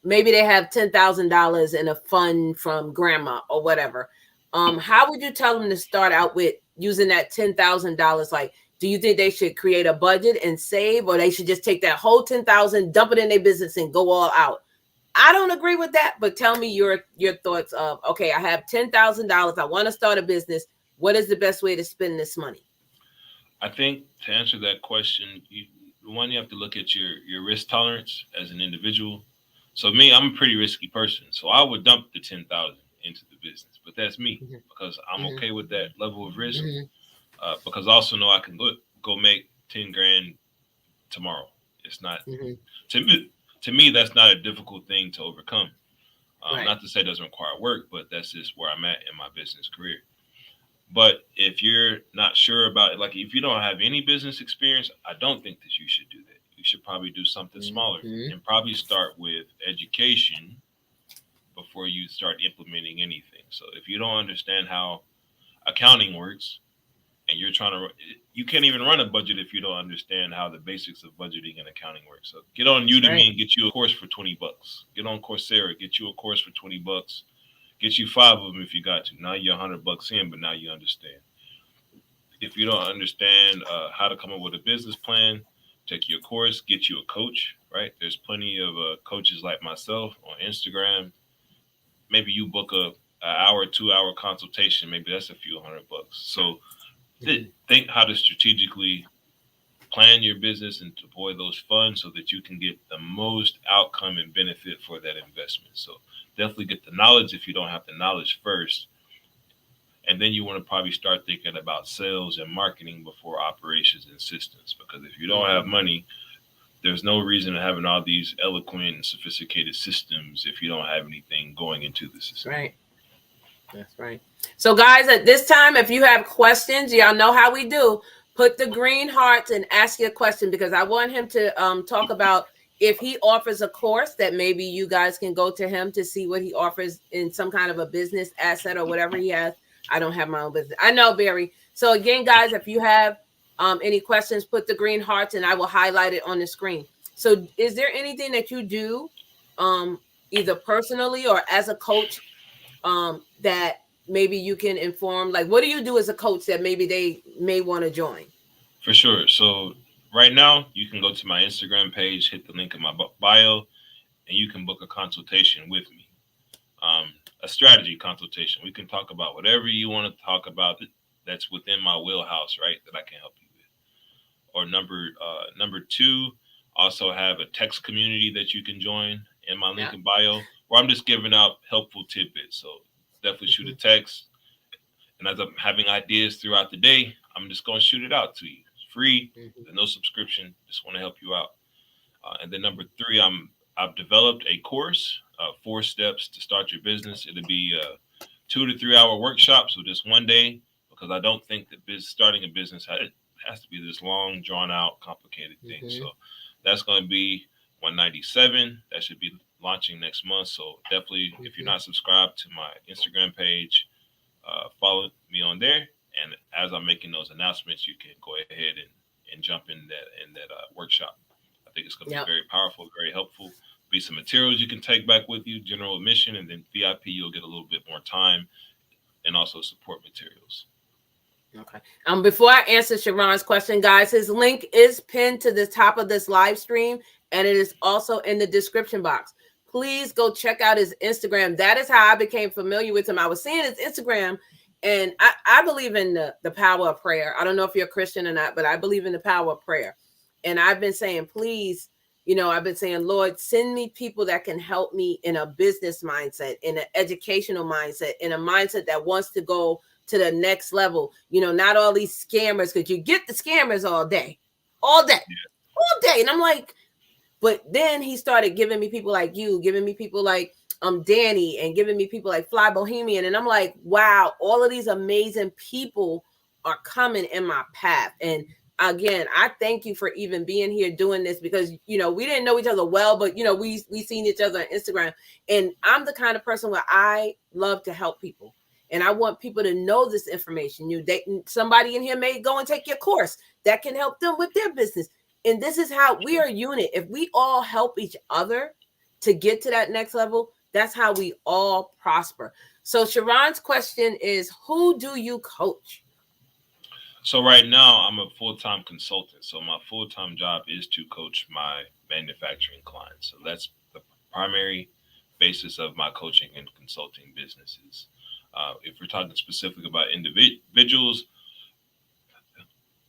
maybe they have $10,000 in a fund from grandma or whatever. How would you tell them to start out with using that $10,000? Like, do you think they should create a budget and save, or they should just take that whole 10,000, dump it in their business and go all out? I don't agree with that, but tell me your thoughts of, okay, I have $10,000. I want to start a business. What is the best way to spend this money? I think to answer that question, one, you have to look at your risk tolerance as an individual. So me, I'm a pretty risky person, so I would dump the 10,000 into the business, but that's me Mhm. because I'm Mhm. okay with that level of risk. Mhm. Because I also know I can go make 10 grand tomorrow. It's not Mhm. to me. To me, that's not a difficult thing to overcome. Right. Not to say it doesn't require work, but that's just where I'm at in my business career. But if you're not sure about it, like if you don't have any business experience, I don't think that you should do that. You should probably do something smaller Mhm. and probably start with education before you start implementing anything. So if you don't understand how accounting works and you're trying to, you can't even run a budget if you don't understand how the basics of budgeting and accounting work. So get on That's Udemy right. and get you a course for $20. Get on Coursera, get you a course for $20. Get you 5 of them if you got to. Now you're $100 in, but now you understand. If you don't understand how to come up with a business plan, take your course, get you a coach, right? There's plenty of coaches like myself on Instagram. Maybe you book an hour, 2 hour consultation. Maybe that's a few $100. So Mhm. think how to strategically plan your business and deploy those funds so that you can get the most outcome and benefit for that investment. So definitely get the knowledge if you don't have the knowledge first. And then you want to probably start thinking about sales and marketing before operations and systems. Because if you don't have money, there's no reason to having all these eloquent and sophisticated systems if you don't have anything going into the system. Right. That's right. So, guys, at this time, if you have questions, y'all know how we do. Put the green hearts and ask your question, because I want him to talk about if he offers a course that maybe you guys can go to him to see what he offers in some kind of a business asset or whatever he has. I don't have my own business. I know, Barry. So again, guys, if you have Any questions, put the green hearts and I will highlight it on the screen. So is there anything that you do either personally or as a coach that maybe you can inform? Like, what do you do as a coach that maybe they may want to join? For sure. So right now, you can go to my Instagram page, hit the link in my bio, and you can book a consultation with me. A strategy consultation. We can talk about whatever you want to talk about that's within my wheelhouse, right? That I can help you with. Or number two, also have a text community that you can join in my link in bio, where I'm just giving out helpful tidbits. So definitely shoot a text. And as I'm having ideas throughout the day, I'm just going to shoot it out to you. It's free. There's no subscription. Just want to help you out. And then number three, I've developed a course, 4 steps to start your business. It'll be a 2 to 3 hour workshop, so just one day, because I don't think that starting a business has to be this long, drawn out, complicated thing. So that's going to be $197. That should be launching next month. So definitely, if you're not subscribed to my Instagram page, follow me on there. And as I'm making those announcements, you can go ahead and jump in that workshop. I think it's going to be very powerful, very helpful. Be some materials you can take back with you, general admission, and then VIP, you'll get a little bit more time and also support materials. Okay. Before I answer Sharon's question, guys, his link is pinned to the top of this live stream, and it is also in the description box. Please go check out his Instagram. That is how I became familiar with him. I was seeing his Instagram, and I believe in the power of prayer. I don't know if you're a Christian or not, but I believe in the power of prayer. And I've been saying, please, I've been saying, Lord, send me people that can help me in a business mindset, in an educational mindset, in a mindset that wants to go to the next level. Not all these scammers, because you get the scammers all day. And I'm like, but then he started giving me people like you, giving me people like Danny, and giving me people like Fly Bohemian. And I'm like, wow, all of these amazing people are coming in my path. And again, I thank you for even being here doing this, because, we didn't know each other well, but, we seen each other on Instagram. And I'm the kind of person where I love to help people. And I want people to know this information. Somebody in here may go and take your course that can help them with their business. And this is how we are a unit. If we all help each other to get to that next level, that's how we all prosper. So Sharon's question is, who do you coach? So right now I'm a full-time consultant. So my full-time job is to coach my manufacturing clients. So that's the primary basis of my coaching and consulting businesses. If we're talking specific about individuals,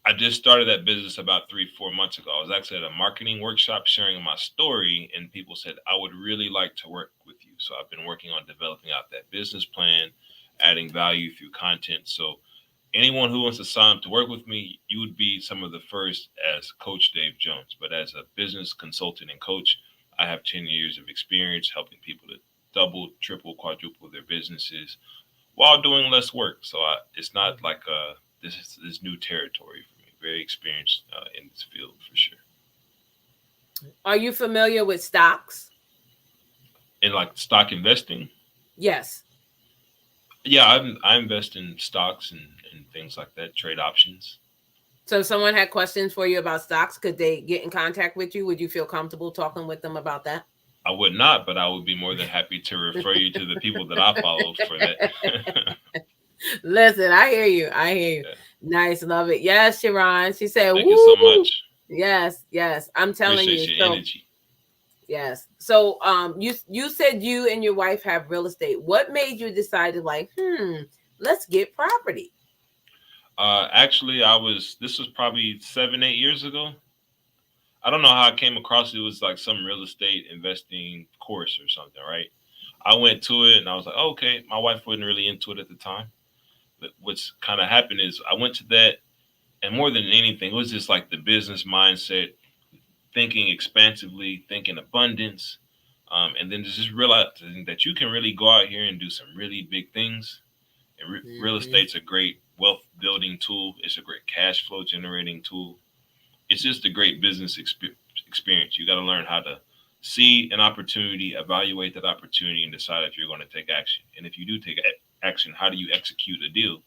I just started that business about 3-4 months ago. I was actually at a marketing workshop sharing my story, and people said, I would really like to work with you. So I've been working on developing out that business plan, adding value through content. So anyone who wants to sign up to work with me, you would be some of the first as Coach Dave Jones. But as a business consultant and coach, I have 10 years of experience helping people to double, triple, quadruple their businesses while doing less work. So it's not like this is new territory for me. Very experienced in this field for sure. Are you familiar with stocks? In like stock investing? Yes. Yeah, I invest in stocks and things like that, trade options. So if someone had questions for you about stocks, could they get in contact with you? Would you feel comfortable talking with them about that? I would not, but I would be more than happy to refer you to the people that I follow for that. Listen, I hear you. Yeah. Nice. Love it. Yes, Sharon. She said, thank you so much. Yes. I'm telling Appreciate you. Your energy. Yes. So you said you and your wife have real estate. What made you decide to let's get property? Actually, this was probably 7-8 years ago. I don't know how I came across it. It was like some real estate investing course or something, right? I went to it and I was like, oh, okay. My wife wasn't really into it at the time. But what's kind of happened is I went to that, and more than anything, it was just like the business mindset, thinking expansively, thinking abundance, and then just realizing that you can really go out here and do some really big things. And real estate's a great wealth building tool. It's a great cash flow generating tool. It's just a great business experience. You got to learn how to see an opportunity, evaluate that opportunity, and decide if you're going to take action. And if you do take action, how do you execute a deal?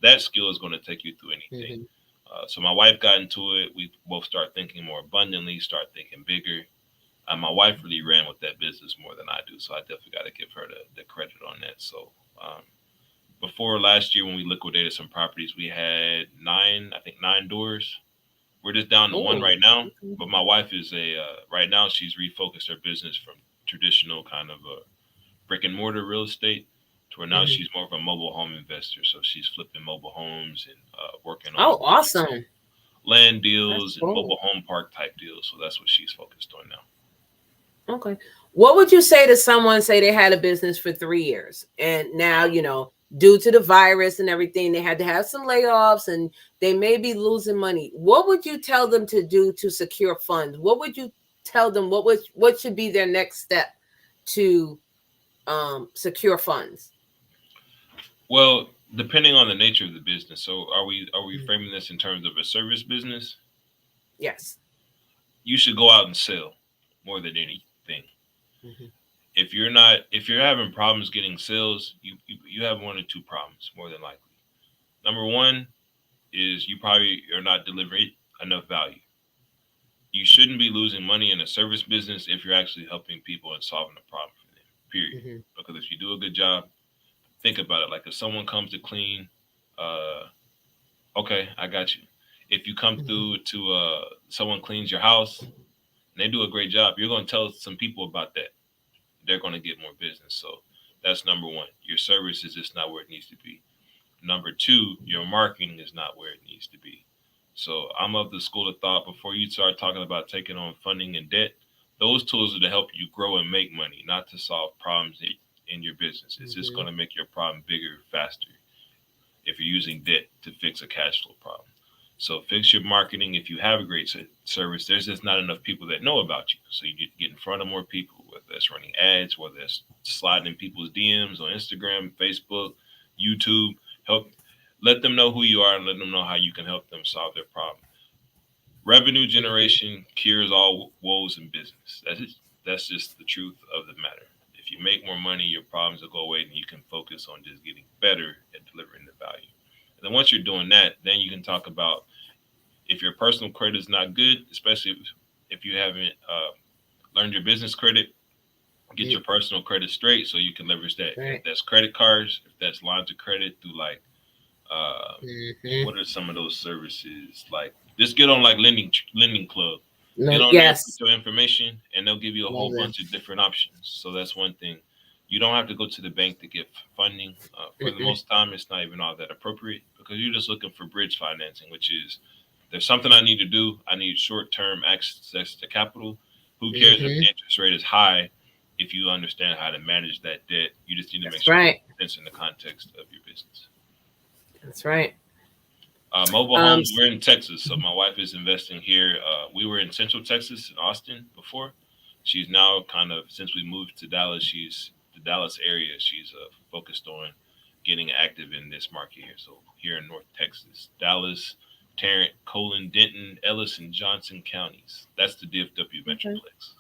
That skill is going to take you through anything. So my wife got into it. We both start thinking more abundantly, start thinking bigger. My wife really ran with that business more than I do, so I definitely got to give her the credit on that. So before last year, when we liquidated some properties, we had nine doors. We're just down to one right now. But my wife is right now she's refocused her business from traditional kind of brick and mortar real estate to where now she's more of a mobile home investor. So she's flipping mobile homes and working on awesome land deals and mobile home park type deals. So that's what she's focused on now. Okay. What would you say to someone, say they had a business for 3 years and now, due to the virus and everything, they had to have some layoffs and they may be losing money. What would you tell them to do to secure funds? What would you tell them? What should be their next step to secure funds? Well, depending on the nature of the business. So are we framing this in terms of a service business? Yes. You should go out and sell more than anything. If you're having problems getting sales, you have one or two problems more than likely. Number one is you probably are not delivering enough value. You shouldn't be losing money in a service business if you're actually helping people and solving a problem for them, period. Because if you do a good job, think about it. Like if someone comes to clean, okay, I got you. If you come through to someone cleans your house and they do a great job, you're going to tell some people about that. They're going to get more business. So that's number one. Your service is just not where it needs to be. Number two, your marketing is not where it needs to be. So I'm of the school of thought, before you start talking about taking on funding and debt, those tools are to help you grow and make money, not to solve problems in your business. It's just going to make your problem bigger, faster if you're using debt to fix a cash flow problem. So fix your marketing. If you have a great service, there's just not enough people that know about you. So you need to get in front of more people, whether that's running ads, whether that's sliding in people's DMs on Instagram, Facebook, YouTube. Let them know who you are and let them know how you can help them solve their problem. Revenue generation cures all woes in business. That's just the truth of the matter. If you make more money, your problems will go away and you can focus on just getting better at delivering the value. And then once you're doing that, then you can talk about if your personal credit is not good, especially if you haven't learned your business credit, get your personal credit straight so you can leverage that. Right. If that's credit cards, if that's lines of credit through like, what are some of those services? Like just get on like lending club. Get on there, put your information, and they'll give you a whole bunch of different options. So that's one thing. You don't have to go to the bank to get funding. For the most time, it's not even all that appropriate because you're just looking for bridge financing, which is there's something I need to do. I need short-term access to capital. Who cares if the interest rate is high if you understand how to manage that debt? You just need to make sure it makes sense in the context of your business. That's right. Mobile homes, we're in Texas, so my wife is investing here. We were in Central Texas in Austin before. She's now kind of, since we moved to Dallas, the Dallas area, she's focused on getting active in this market here. So here in North Texas, Dallas, Tarrant, Colon, Denton, Ellis, and Johnson counties. That's the DFW Metroplex.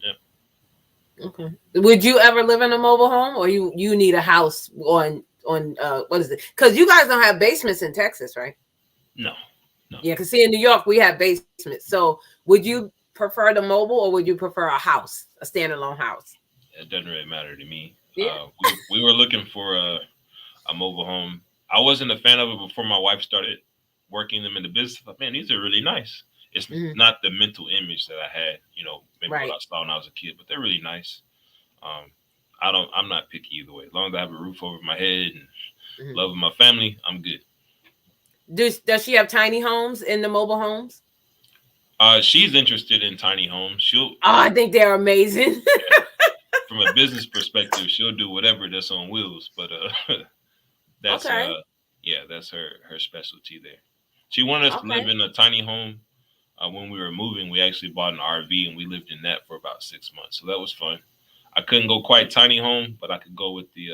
Yeah. Okay. Would you ever live in a mobile home, or you need a house on what is it? Because you guys don't have basements in Texas, right? No. Yeah, because see, in New York we have basements. So would you prefer the mobile, or would you prefer a house, a standalone house? It doesn't really matter to me. Yeah. We were looking for a mobile home. I wasn't a fan of it before my wife started working them in the business. But man, these are really nice. It's not the mental image that I had, maybe what I saw when I was a kid, but they're really nice. I'm not picky either way. As long as I have a roof over my head and love my family, I'm good. Does she have tiny homes in the mobile homes? She's interested in tiny homes. I think they're amazing. From a business perspective, she'll do whatever that's on wheels. But that's that's her specialty there. She wanted us to live in a tiny home. When we were moving, we actually bought an RV and we lived in that for about 6 months. So that was fun. I couldn't go quite tiny home, but I could go with the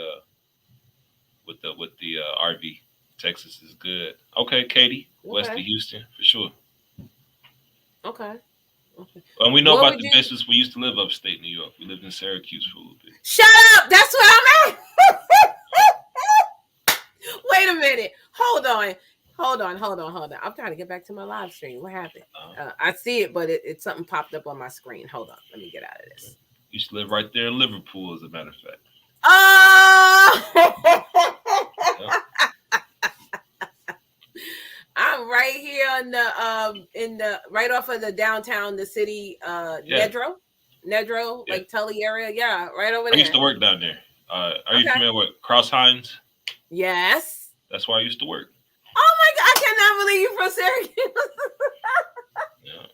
RV. Texas is good. Okay, Katie, west of Houston for sure. Okay. And we know about the business. We used to live upstate New York. We lived in Syracuse for a little bit. Shut up! That's where I'm at. Wait a minute. Hold on. Hold on. I'm trying to get back to my live stream. What happened? I see it, but it's something popped up on my screen. Hold on. Let me get out of this. Used to live right there in Liverpool, as a matter of fact. Oh! I'm right here on the right off of the downtown, the city, Nedro, like Tully area. Yeah, right over there. I used to work down there. Are you familiar with Cross Hines? Yes. That's where I used to work. Oh my God, I cannot believe you from Syracuse. Yeah.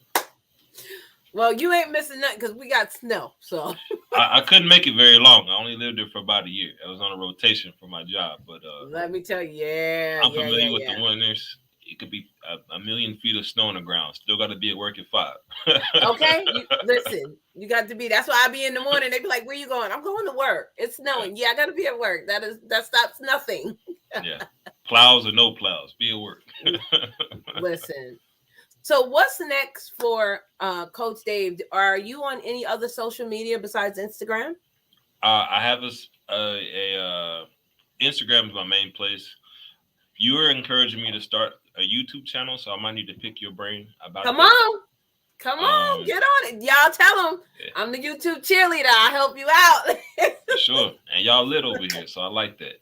Well, you ain't missing nothing because we got snow. So I couldn't make it very long. I only lived there for about a year. I was on a rotation for my job, but let me tell you, I'm familiar with the winters. It could be a million feet of snow on the ground. Still got to be at work at 5. Okay, listen, you got to be. That's why I be in the morning. They be like, "Where you going?" I'm going to work. It's snowing. Yeah, I got to be at work. That stops nothing. Yeah, plows or no plows, be at work. Listen. So what's next for Coach Dave? Are you on any other social media besides Instagram? I have a Instagram is my main place. You were encouraging me to start a YouTube channel, so I might need to pick your brain about Come that. Come on, get on it. Y'all tell them I'm the YouTube cheerleader. I'll help you out. For sure. And y'all lit over here, so I like that.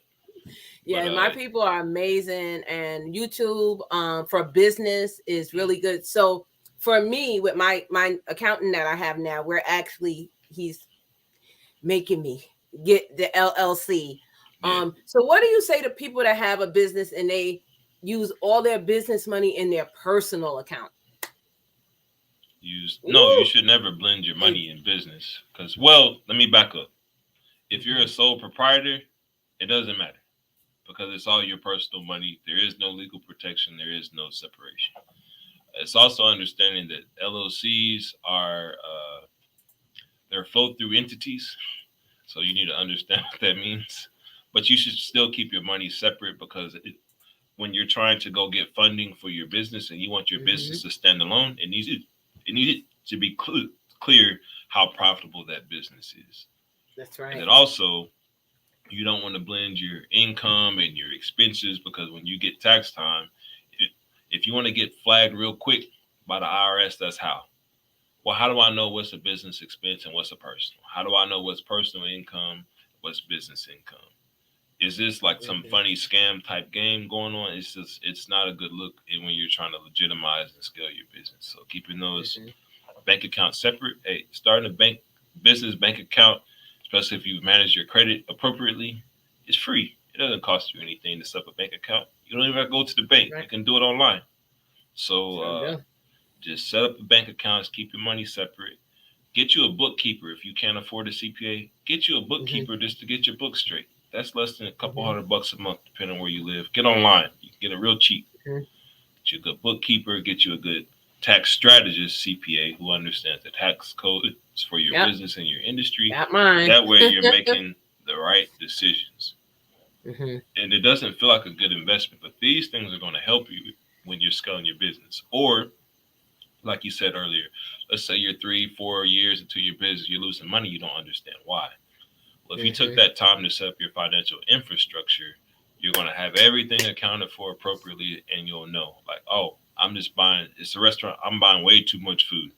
Yeah, but, my people are amazing, and YouTube for business is really good. So for me, with my accountant that I have now, he's making me get the LLC. Yeah. So what do you say to people that have a business and they use all their business money in their personal account? You should never blend your money in business. Because, let me back up. If you're a sole proprietor, it doesn't matter because it's all your personal money. There is no legal protection. There is no separation. It's also understanding that LLCs are they're flow-through entities. So you need to understand what that means. But you should still keep your money separate because when you're trying to go get funding for your business and you want your business to stand alone, it needs to be clear how profitable that business is. That's right. And then also, you don't want to blend your income and your expenses because when you get tax time, if you want to get flagged real quick by the IRS, that's how. Well, how do I know what's a business expense and what's a personal? How do I know what's personal income, what's business income? Is this like some funny scam type game going on? It's not a good look when you're trying to legitimize and scale your business. So keeping those bank accounts separate. Hey, starting a business bank account, especially if you manage your credit appropriately, it's free. It doesn't cost you anything to set up a bank account. You don't even have to go to the bank. Right. You can do it online. So just set up a bank account, keep your money separate. Get you a bookkeeper if you can't afford a CPA. Get you a bookkeeper just to get your books straight. That's less than a couple $100 a month, depending on where you live. Get online. You can get it real cheap. Get you a good bookkeeper. Get you a good tax strategist, CPA, who understands the tax codes for your business and your industry. Got mine. That way you're making the right decisions. And it doesn't feel like a good investment, but these things are going to help you when you're scaling your business. Or, like you said earlier, let's say you're 3-4 years into your business, you're losing money, you don't understand why. Well, if you took that time to set up your financial infrastructure, you're going to have everything accounted for appropriately, and you'll know, like, oh, it's a restaurant, I'm buying way too much food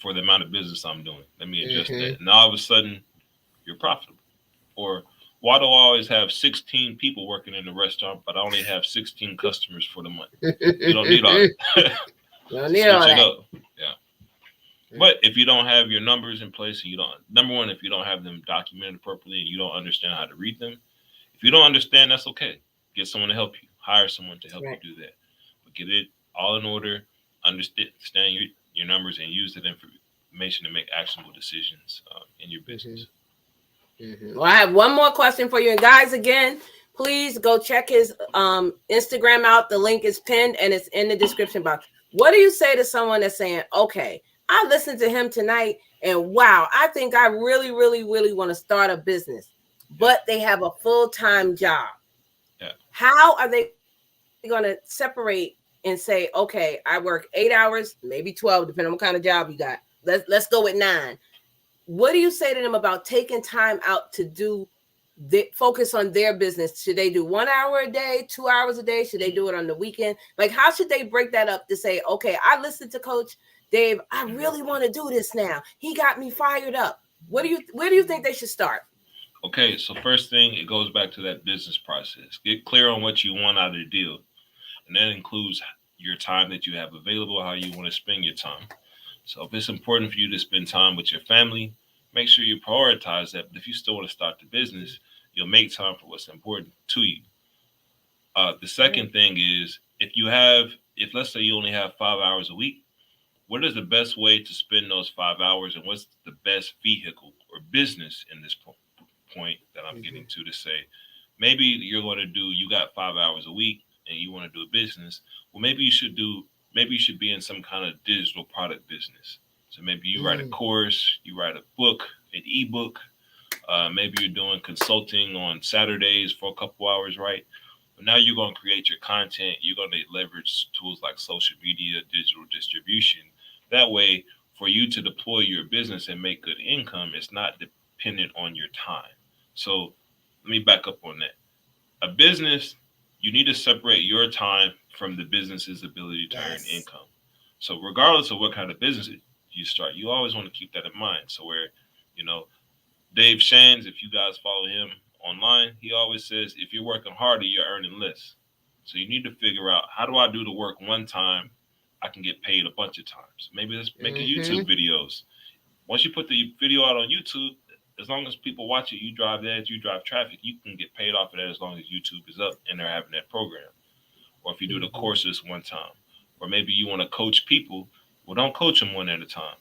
for the amount of business I'm doing. Let me adjust that. And all of a sudden, you're profitable. Or, why do I always have 16 people working in the restaurant, but I only have 16 customers for the month? You don't need all that. You don't need all that. Yeah. But if you don't have your numbers in place, and number one, if you don't have them documented appropriately and you don't understand how to read them, if you don't understand, that's okay. Get someone to help you. Hire someone to help you do that. But get it all in order, understand your numbers, and use that information to make actionable decisions in your business. Well, I have one more question for you. And guys, again, please go check his Instagram out. The link is pinned and it's in the description box. What do you say to someone that's saying, okay, I listened to him tonight and wow, I think I really, really, really want to start a business, but they have a full-time job. Yeah. How are they going to separate and say, okay, I work 8 hours, maybe 12, depending on what kind of job you got. Let's go with 9. What do you say to them about taking time out to do focus on their business? Should they do 1 hour a day, 2 hours a day? Should they do it on the weekend? Like, how should they break that up to say, okay, I listened to Coach Dave. I really want to do this now. He got me fired up. Where do you think they should start? Okay, so first thing, it goes back to that business process. Get clear on what you want out of the deal. And that includes your time that you have available, how you want to spend your time. So if it's important for you to spend time with your family, make sure you prioritize that. But if you still want to start the business, you'll make time for what's important to you. The second thing is, if let's say you only have 5 hours a week, what is the best way to spend those 5 hours, and what's the best vehicle or business in this point that I'm getting to say, maybe you're going to you got 5 hours a week and you want to do a business. Well, maybe you should be in some kind of digital product business. So maybe you write a course, you write a book, an ebook. Maybe you're doing consulting on Saturdays for a couple hours, right? But now you're going to create your content. You're going to leverage tools like social media, digital distribution. That way, for you to deploy your business and make good income, it's not dependent on your time. So let me back up on that. A business, you need to separate your time from the business's ability to earn income. So regardless of what kind of business you start, you always want to keep that in mind. So where, Dave Shands, if you guys follow him online, he always says, if you're working harder, you're earning less. So you need to figure out, how do I do the work one time? I can get paid a bunch of times. Maybe let's make YouTube videos. Once you put the video out on YouTube, as long as people watch it, you drive ads, you drive traffic, you can get paid off of that as long as YouTube is up and they're having that program. Or if you do the courses one time, or maybe you want to coach people, well, don't coach them one at a time.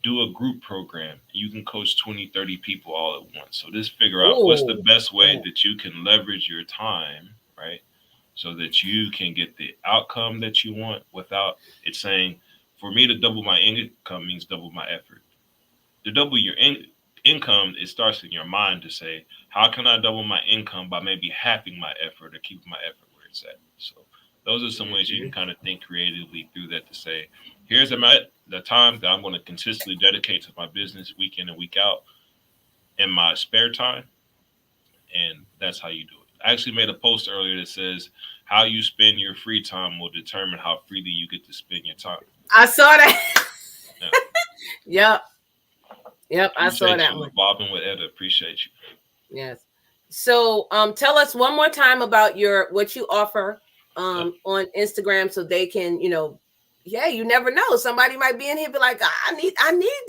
Do a group program. You can coach 20, 30 people all at once. So just figure out what's the best way that you can leverage your time, right? So that you can get the outcome that you want without it saying, for me to double my income means double my effort. To double your income, it starts in your mind to say, how can I double my income by maybe halving my effort or keeping my effort where it's at? So those are some ways you can kind of think creatively through that to say, here's the time that I'm going to consistently dedicate to my business week in and week out in my spare time. And that's how you do it. I actually made a post earlier that says, how you spend your free time will determine how freely you get to spend your time. I saw that. Yeah. Yep, I saw that one. Bobbing with Etta, appreciate you. Yes. So tell us one more time about what you offer on Instagram, so they can, you never know. Somebody might be in here be like, I need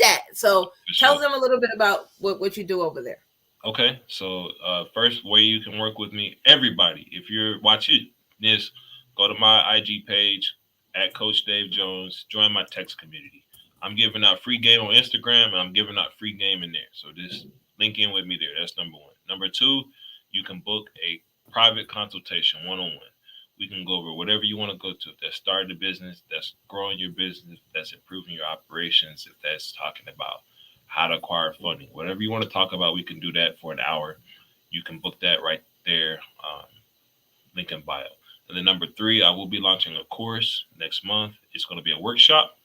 that. So tell them a little bit about what you do over there. Okay. So first way you can work with me, everybody, if you're watching this, go to my IG page at Coach Dave Jones, join my text community. I'm giving out free game on Instagram, and I'm giving out free game in there. So just link in with me there. That's number one. Number two, you can book a private consultation one-on-one. We can go over whatever you want to go to. If that's starting a business, that's growing your business, if that's improving your operations, if that's talking about how to acquire funding, whatever you want to talk about, we can do that for an hour. You can book that right there, link in bio. And then number three, I will be launching a course next month. It's going to be a workshop.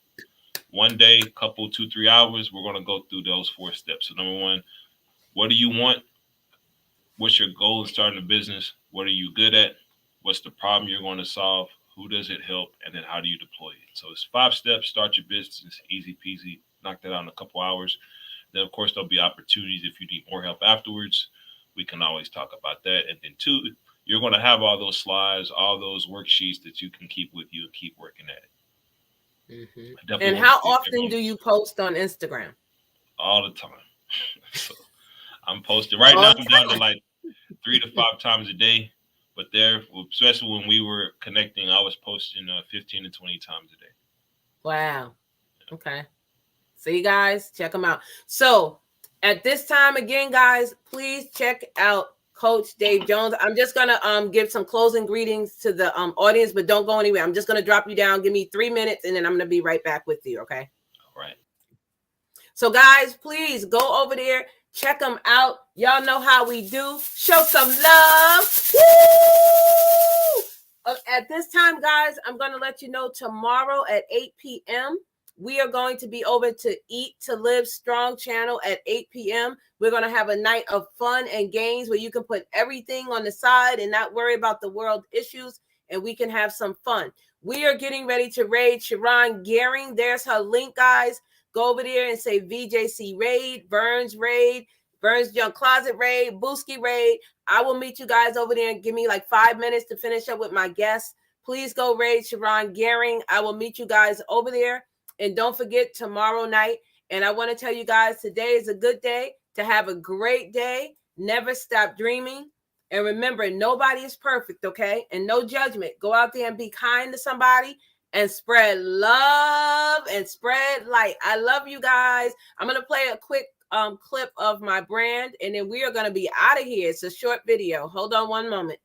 One day, couple, 2-3 hours, we're going to go through those 4 steps. So number one, what do you want? What's your goal in starting a business? What are you good at? What's the problem you're going to solve? Who does it help? And then how do you deploy it? So it's 5 steps. Start your business. Easy peasy. Knock that out in a couple hours. Then, of course, there'll be opportunities. If you need more help afterwards, we can always talk about that. And then 2, you're going to have all those slides, all those worksheets that you can keep with you and keep working at it. And how often do you post on Instagram? All the time. So I'm posting right now. I'm down to like 3 to 5 times a day. But especially when we were connecting, I was posting 15 to 20 times a day. Wow. Okay. See, guys, check them out. So at this time, again, guys, please check out Coach Dave Jones. I'm just going to give some closing greetings to the audience, but don't go anywhere. I'm just going to drop you down. Give me 3 minutes, and then I'm going to be right back with you, okay? All right. So, guys, please go over there. Check them out. Y'all know how we do. Show some love. Woo! At this time, guys, I'm going to let you know tomorrow at 8 p.m., We are going to be over to Eat to Live Strong channel at 8 p.m. We're going to have a night of fun and games where you can put everything on the side and not worry about the world issues, and we can have some fun. We are getting ready to raid Sharon Gehring. There's her link, guys. Go over there and say VJC raid, Vernes raid, Vernes Young Closet raid, Booski raid. I will meet you guys over there and give me like 5 minutes to finish up with my guests. Please go raid Sharon Gehring. I will meet you guys over there. And don't forget tomorrow night. And I want to tell you guys, today is a good day to have a great day. Never stop dreaming. And remember, nobody is perfect, okay? And no judgment. Go out there and be kind to somebody and spread love and spread light. I love you guys. I'm going to play a quick clip of my brand, and then we are going to be out of here. It's a short video. Hold on one moment.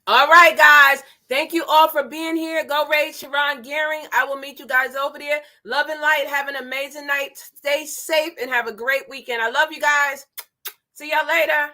All right, guys. Thank you all for being here. Go raid Sharon Gehring. I will meet you guys over there. Love and light. Have an amazing night. Stay safe and have a great weekend. I love you guys. See y'all later.